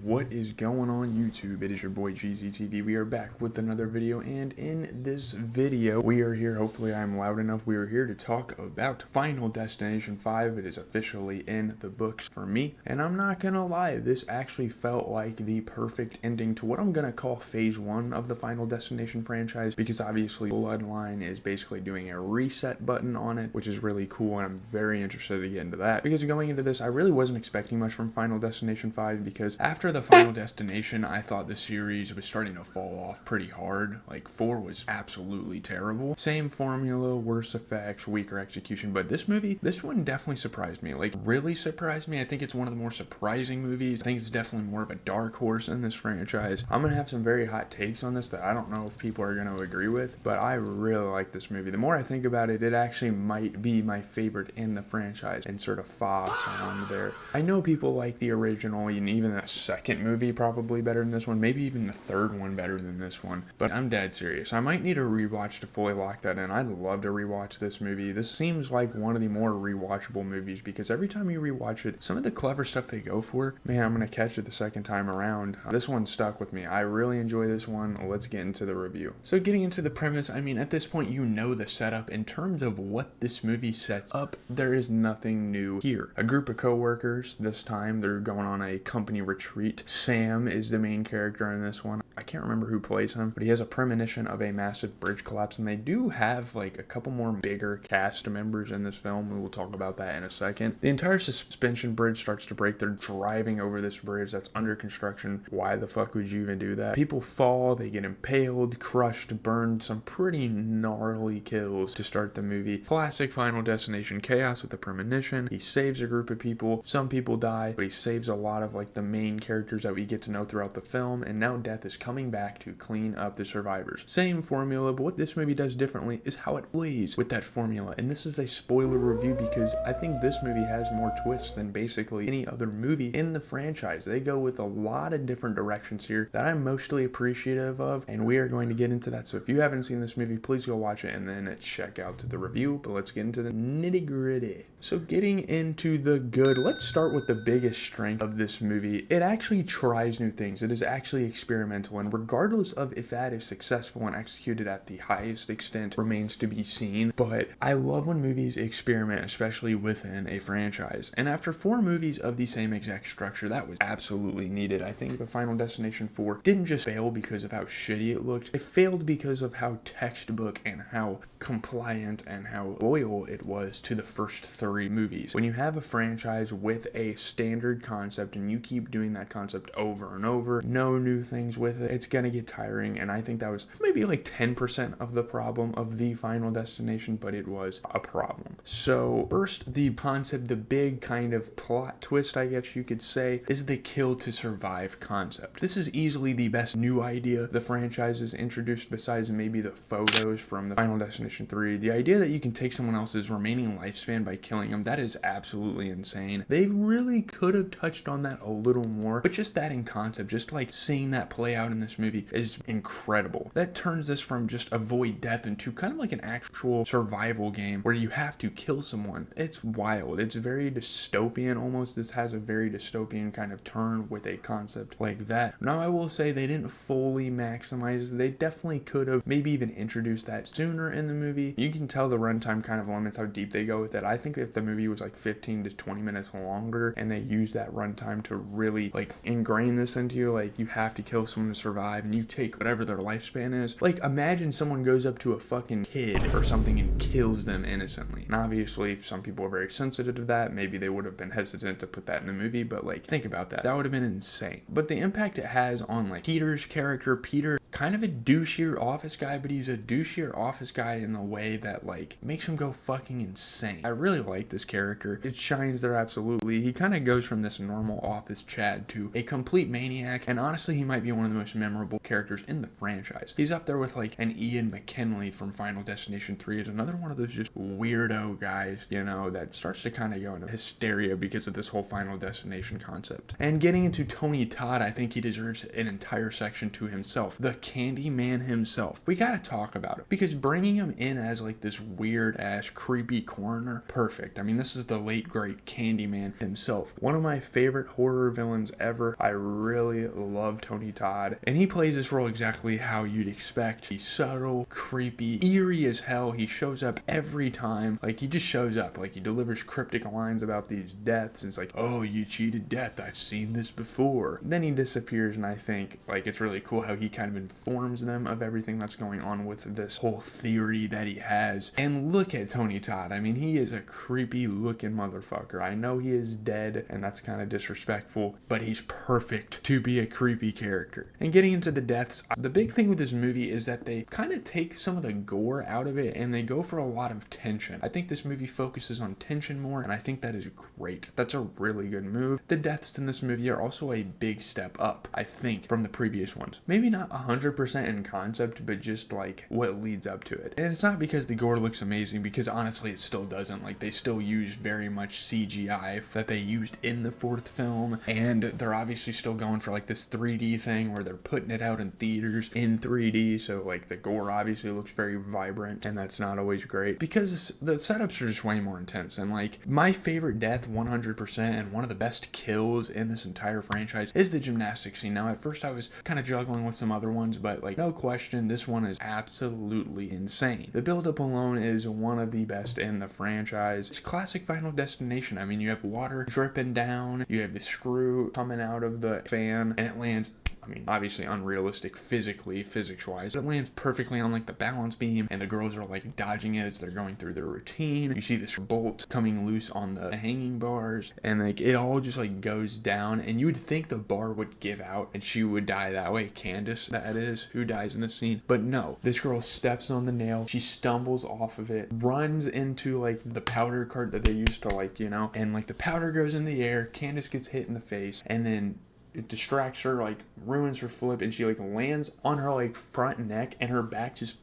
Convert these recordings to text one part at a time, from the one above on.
What is going on YouTube? It is your boy GZTV. We are back with another video, and in this video we are here, hopefully I'm loud enough, we are here to talk about Final Destination 5. It is officially in the books for me, and I'm not gonna lie, this actually felt like the perfect ending to what I'm gonna call phase 1 of the Final Destination franchise, because obviously Bloodline is basically doing a reset button on it, which is really cool, and I'm very interested to get into that, because going into this I really wasn't expecting much from Final Destination 5, because after the Final Destination, I thought the series was starting to fall off pretty hard. Like 4 was absolutely terrible. Same formula, worse effects, weaker execution, but this one definitely surprised me. Like really surprised me. I think it's one of the more surprising movies. I think it's definitely more of a dark horse in this franchise. I'm gonna have some very hot takes on this that I don't know if people are gonna agree with, but I really like this movie. The more I think about it, it actually might be my favorite in the franchise. Insert a fa sound there. I know people like the original and even the second movie probably better than this one, maybe even the third one better than this one, but I'm dead serious. I might need a rewatch to fully lock that in. I'd love to rewatch this movie. This seems like one of the more rewatchable movies, because every time you rewatch it, some of the clever stuff they go for, man, I'm gonna catch it the second time around. This one stuck with me. I really enjoy this one. Let's get into the review. So getting into the premise, I mean, at this point you know the setup. In terms of what this movie sets up, there is nothing new here. A group of co-workers, this time they're going on a company retreat. Sam is the main character in this one. I can't remember who plays him, but he has a premonition of a massive bridge collapse, and they do have like a couple more bigger cast members in this film. We will talk about that in a second. The entire suspension bridge starts to break. They're driving over this bridge that's under construction. Why the fuck would you even do that? People fall, they get impaled, crushed, burned. Some pretty gnarly kills to start the movie. Classic Final Destination chaos with the premonition. He saves a group of people. Some people die, but he saves a lot of like the main characters that we get to know throughout the film, and now death is coming back to clean up the survivors. Same formula, but what this movie does differently is how it plays with that formula. And this is a spoiler review because I think this movie has more twists than basically any other movie in the franchise. They go with a lot of different directions here that I'm mostly appreciative of, and we are going to get into that. So if you haven't seen this movie, please go watch it and then check out the review. But let's get into the nitty-gritty. So getting into the good, let's start with the biggest strength of this movie. It actually tries new things. It is actually experimental, and regardless of if that is successful and executed at the highest extent remains to be seen. But I love when movies experiment, especially within a franchise. And after 4 movies of the same exact structure, that was absolutely needed. I think the Final Destination 4 didn't just fail because of how shitty it looked. It failed because of how textbook and how compliant and how loyal it was to the first 3 movies. When you have a franchise with a standard concept and you keep doing that concept over and over, no new things with it, it's gonna get tiring. And I think that was maybe like 10% of the problem of the Final Destination, but it was a problem. So first, the concept, the big kind of plot twist, I guess you could say, is the kill to survive concept. This is easily the best new idea the franchise has introduced, besides maybe the photos from the Final Destination 3. The idea that you can take someone else's remaining lifespan by killing them, that is absolutely insane. They really could have touched on that a little more, but just that in concept, just like seeing that play out in this movie is incredible. That turns this from just avoid death into kind of like an actual survival game where you have to kill someone. It's wild. It's very dystopian almost. This has a very dystopian kind of turn with a concept like that. Now I will say they didn't fully maximize it. They definitely could have maybe even introduced that sooner in the movie. You can tell the runtime kind of limits how deep they go with it. I think if the movie was like 15 to 20 minutes longer and they use that runtime to really like ingrain this into you, like you have to kill someone to survive and you take whatever their lifespan is. Like imagine someone goes up to a fucking kid or something and kills them innocently. And obviously some people are very sensitive to that. Maybe they would have been hesitant to put that in the movie, but like think about that. That would have been insane. But the impact it has on like Peter's character, Peter kind of a douchier office guy, but he's a douchier office guy in the way that like makes him go fucking insane. I really like this character. It shines there absolutely. He kind of goes from this normal office Chad to a complete maniac, and honestly he might be one of the most memorable characters in the franchise. He's up there with like an Ian McKinley from Final Destination 3 is another one of those just weirdo guys, you know, that starts to kind of go into hysteria because of this whole Final Destination concept. And getting into Tony Todd, I think he deserves an entire section to himself. The Candyman himself. We gotta talk about it because bringing him in as like this weird ass creepy coroner, perfect. I mean, this is the late great Candyman himself. One of my favorite horror villains ever. I really love Tony Todd, and he plays this role exactly how you'd expect. He's subtle, creepy, eerie as hell. He shows up every time. Like, he just shows up. Like, he delivers cryptic lines about these deaths, and it's like, oh, you cheated death, I've seen this before. Then he disappears, and I think like it's really cool how he kind of informs them of everything that's going on with this whole theory that he has. And look at Tony Todd. I mean, he is a creepy looking motherfucker. I know he is dead, and that's kind of disrespectful, but he's perfect to be a creepy character. And getting into the deaths, the big thing with this movie is that they kind of take some of the gore out of it, and they go for a lot of tension. I think this movie focuses on tension more, and I think that is great. That's a really good move. The deaths in this movie are also a big step up, I think, from the previous ones. Maybe not 100% in concept, but just like what leads up to it. And it's not because the gore looks amazing, because honestly it still doesn't. Like, they still use very much CGI that they used in the fourth film, and they're obviously still going for like this 3D thing where they're putting it out in theaters in 3D, so like the gore obviously looks very vibrant, and that's not always great because the setups are just way more intense. And like, my favorite death 100% and one of the best kills in this entire franchise is the gymnastics scene. Now, at first I was kind of juggling with some other ones, but like, no question, this one is absolutely insane. The build-up alone is one of the best in the franchise. It's classic Final Destination. I mean, you have water dripping down, you have the screw coming out of the fan, and it lands, I mean, obviously unrealistic physically, physics-wise, but it lands perfectly on like the balance beam, and the girls are like dodging it as they're going through their routine. You see this bolt coming loose on the hanging bars, and like it all just like goes down, and you would think the bar would give out and she would die that way. Candace, that is, who dies in the scene. But no, this girl steps on the nail, she stumbles off of it, runs into like the powder cart that they used to like, you know, and like the powder goes in the air, Candace gets hit in the face, and then it distracts her, like ruins her flip, and she like lands on her like front neck, and her back just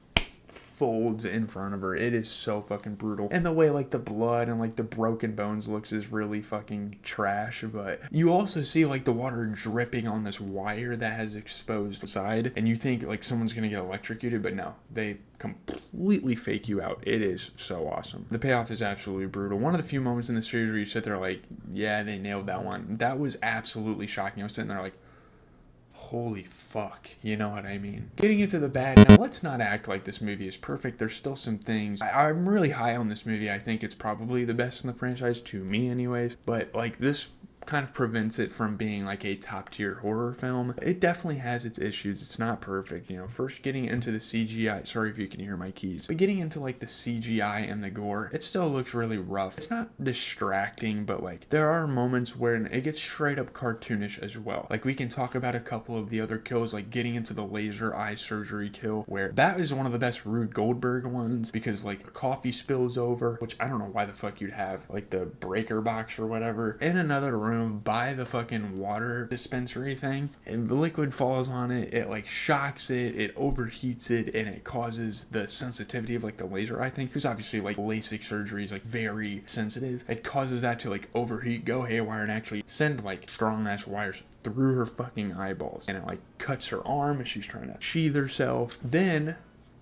folds in front of her. It is so fucking brutal. And the way like the blood and like the broken bones looks is really fucking trash. But you also see like the water dripping on this wire that has exposed side, and you think like someone's gonna get electrocuted, but no, they completely fake you out. It is so awesome. The payoff is absolutely brutal. One of the few moments in the series where you sit there like, yeah, they nailed that one. That was absolutely shocking. I was sitting there like, holy fuck, you know what I mean? Getting into the bad, now let's not act like this movie is perfect. There's still some things. I'm really high on this movie. I think it's probably the best in the franchise, to me anyways, but like, this kind of prevents it from being like a top tier horror film. It definitely has its issues. It's not perfect, you know. First, getting into the CGI, sorry if you can hear my keys, but getting into like the CGI and the gore, it still looks really rough. It's not distracting, but like there are moments where it gets straight up cartoonish as well. Like, we can talk about a couple of the other kills, like getting into the laser eye surgery kill, where that is one of the best Rube Goldberg ones, because like the coffee spills over, which I don't know why the fuck you'd have like the breaker box or whatever in another room by the fucking water dispensary thing, and the liquid falls on it, it like shocks it, it overheats it, and it causes the sensitivity of like the laser eye thing, because obviously like LASIK surgery is like very sensitive. It causes that to like overheat, go haywire, and actually send like strong ass wires through her fucking eyeballs, and it like cuts her arm as she's trying to sheathe herself. Then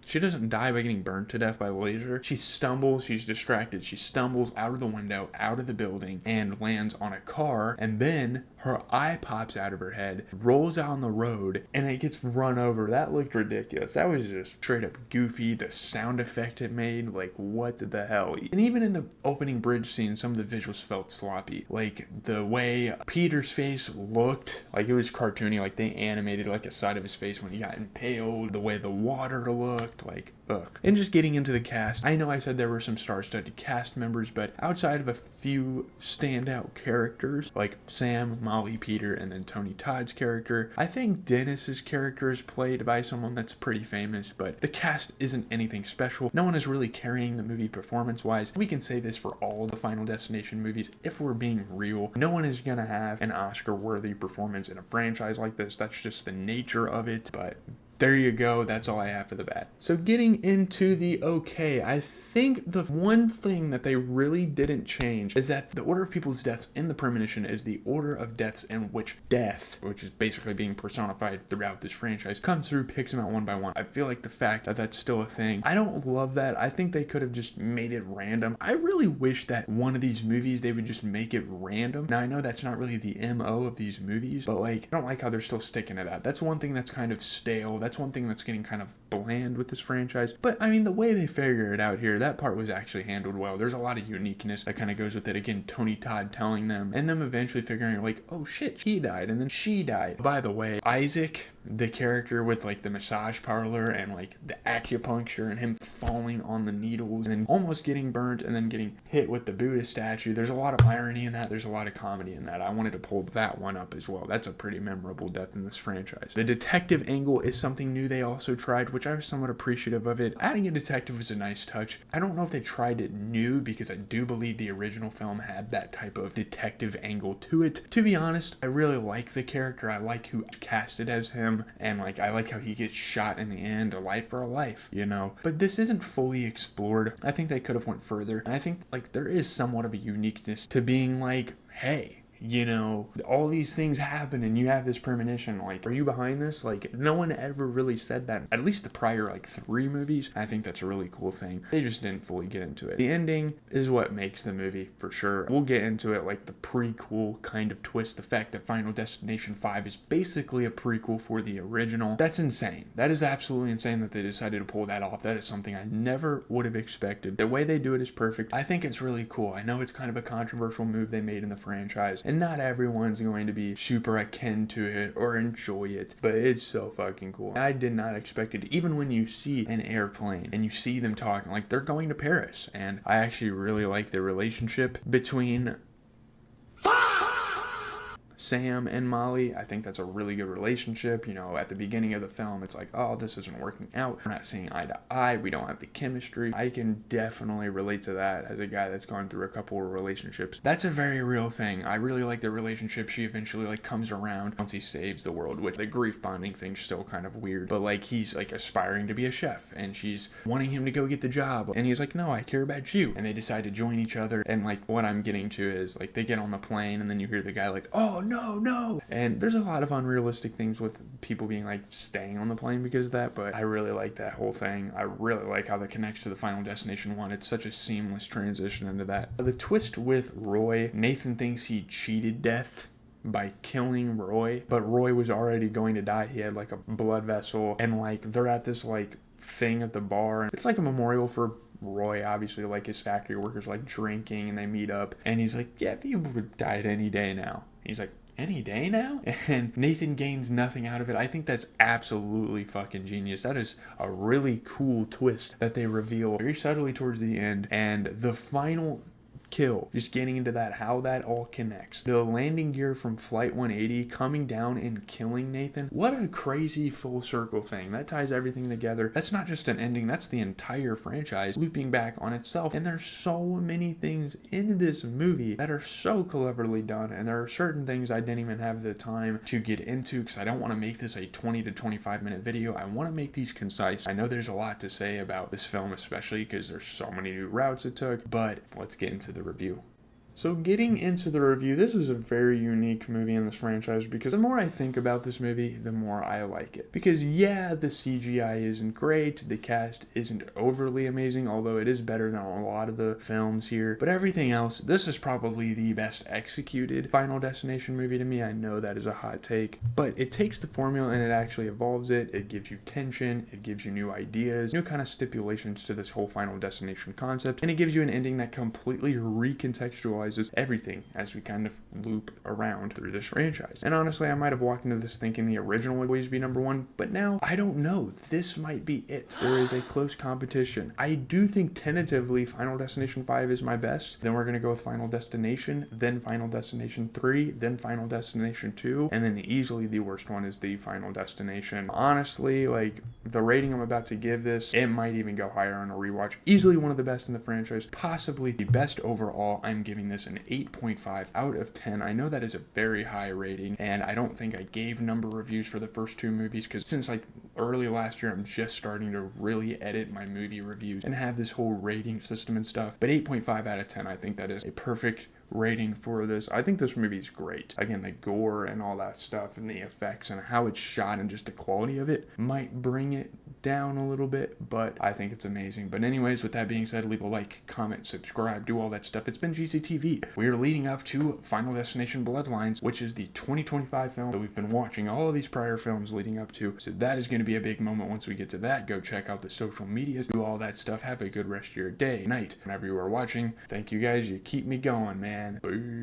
she doesn't die by getting burned to death by laser. She stumbles, she's distracted. She stumbles out of the window, out of the building, and lands on a car. And then her eye pops out of her head, rolls out on the road, and it gets run over. That looked ridiculous. That was just straight up goofy. The sound effect it made, like, what the hell? And even in the opening bridge scene, some of the visuals felt sloppy. Like, the way Peter's face looked, like it was cartoony. Like, they animated like a side of his face when he got impaled. The way the water looked, like, ugh. And just getting into the cast, I know I said there were some star-studded cast members, but outside of a few standout characters like Sam, Molly, Peter, and then Tony Todd's character, I think Dennis's character is played by someone that's pretty famous, but the cast isn't anything special. No one is really carrying the movie performance-wise. We can say this for all of the Final Destination movies. If we're being real, no one is gonna have an Oscar-worthy performance in a franchise like this. That's just the nature of it, but there you go, that's all I have for the bad. So getting getting into the okay, I think the one thing that they really didn't change is that the order of people's deaths in the premonition is the order of deaths in which death, which is basically being personified throughout this franchise, comes through, picks them out one by one. I feel like the fact that that's still a thing, I don't love that. I think they could have just made it random. I really wish that one of these movies, they would just make it random. Now, I know that's not really the MO of these movies, but like, I don't like how they're still sticking to that. That's one thing that's kind of stale. That's one thing that's getting kind of bland with this franchise. But I mean, the way they figure it out here, that part was actually handled well. There's a lot of uniqueness that kind of goes with it. Again, Tony Todd telling them, and them eventually figuring like, oh shit, he died, and then she died. By the way, Isaac, the character with like the massage parlor and like the acupuncture and him falling on the needles and then almost getting burnt and then getting hit with the Buddha statue. There's a lot of irony in that. There's a lot of comedy in that. I wanted to pull that one up as well. That's a pretty memorable death in this franchise. The detective angle is something new they also tried, which I was somewhat appreciative of it. Adding a detective was a nice touch. I don't know if they tried it new because I do believe the original film had that type of detective angle to it. To be honest, I really like the character. I like who cast it as him, and like I like how he gets shot in the end, a life for a life, you know. But this isn't fully explored. I think they could have went further, and I think like there is somewhat of a uniqueness to being like, hey, you know, all these things happen and you have this premonition, like, are you behind this? Like, no one ever really said that, at least the prior like 3 movies. I think that's a really cool thing. They just didn't fully get into it. The ending is what makes the movie for sure. We'll get into it, like the prequel kind of twist, the fact that Final Destination 5 is basically a prequel for the original. That's insane. That is absolutely insane that they decided to pull that off. That is something I never would have expected. The way they do it is perfect. I think it's really cool. I know it's kind of a controversial move they made in the franchise, and not everyone's going to be super akin to it or enjoy it, but it's so fucking cool. I did not expect it. Even when you see an airplane and you see them talking, like they're going to Paris, and I actually really like the relationship between Sam and Molly. I think that's a really good relationship. You know, at the beginning of the film, it's like, oh, this isn't working out. We're not seeing eye to eye. We don't have the chemistry. I can definitely relate to that as a guy that's gone through a couple of relationships. That's a very real thing. I really like the relationship. She eventually like comes around once he saves the world, which the grief bonding thing's still kind of weird, but like he's like aspiring to be a chef and she's wanting him to go get the job, and he's like, no, I care about you. And they decide to join each other, and like what I'm getting to is like they get on the plane and then you hear the guy like, oh no, and there's a lot of unrealistic things with people being like staying on the plane because of that, but I really like that whole thing. I really like how that connects to the Final Destination 1. It's such a seamless transition into that. The twist with Roy, Nathan thinks he cheated death by killing Roy, but Roy was already going to die. He had like a blood vessel, and like they're at this like thing at the bar. It's like a memorial for Roy, obviously, like his factory workers like drinking, and they meet up, and he's like, yeah, you would die any day now. He's like, any day now? And Nathan gains nothing out of it. I think that's absolutely fucking genius. That is a really cool twist that they reveal very subtly towards the end, and the final kill, just getting into that, how that all connects. The landing gear from Flight 180 coming down and killing Nathan. What a crazy full circle thing. That ties everything together. That's not just an ending, that's the entire franchise looping back on itself. And there's so many things in this movie that are so cleverly done, and there are certain things I didn't even have the time to get into because I don't want to make this a 20 to 25 minute video. I want to make these concise. I know there's a lot to say about this film, especially because there's so many new routes it took, but let's get into the review. So getting into the review, this is a very unique movie in this franchise because the more I think about this movie, the more I like it. Because yeah, the CGI isn't great, the cast isn't overly amazing, although it is better than a lot of the films here, but everything else, this is probably the best executed Final Destination movie to me. I know that is a hot take, but it takes the formula and it actually evolves it. It gives you tension, it gives you new ideas, new kind of stipulations to this whole Final Destination concept, and it gives you an ending that completely recontextualizes everything as we kind of loop around through this franchise. And honestly, I might have walked into this thinking the original would always be number one, but now I don't know. This might be it. There is a close competition. I do think tentatively Final Destination 5 is my best. Then we're going to go with Final Destination, then Final Destination 3, then Final Destination 2, and then easily the worst one is the Final Destination. Honestly, like the rating I'm about to give this, it might even go higher on a rewatch. Easily one of the best in the franchise, possibly the best overall. I'm giving this an 8.5 out of 10. I know that is a very high rating, and I don't think I gave number reviews for the first 2 movies because since like early last year, I'm just starting to really edit my movie reviews and have this whole rating system and stuff. But 8.5 out of 10, I think that is a perfect rating for this. I think this movie is great. Again, the gore and all that stuff and the effects and how it's shot and just the quality of it might bring it down a little bit, but I think it's amazing. But anyways, with that being said, leave a like, comment, subscribe, do all that stuff. It's been GCTV. We are leading up to Final Destination Bloodlines, which is the 2025 film that we've been watching all of these prior films leading up to. So that is going to be a big moment once we get to that. Go check out the social medias, do all that stuff. Have a good rest of your day, night, whenever you are watching. Thank you guys. You keep me going, man. Boo.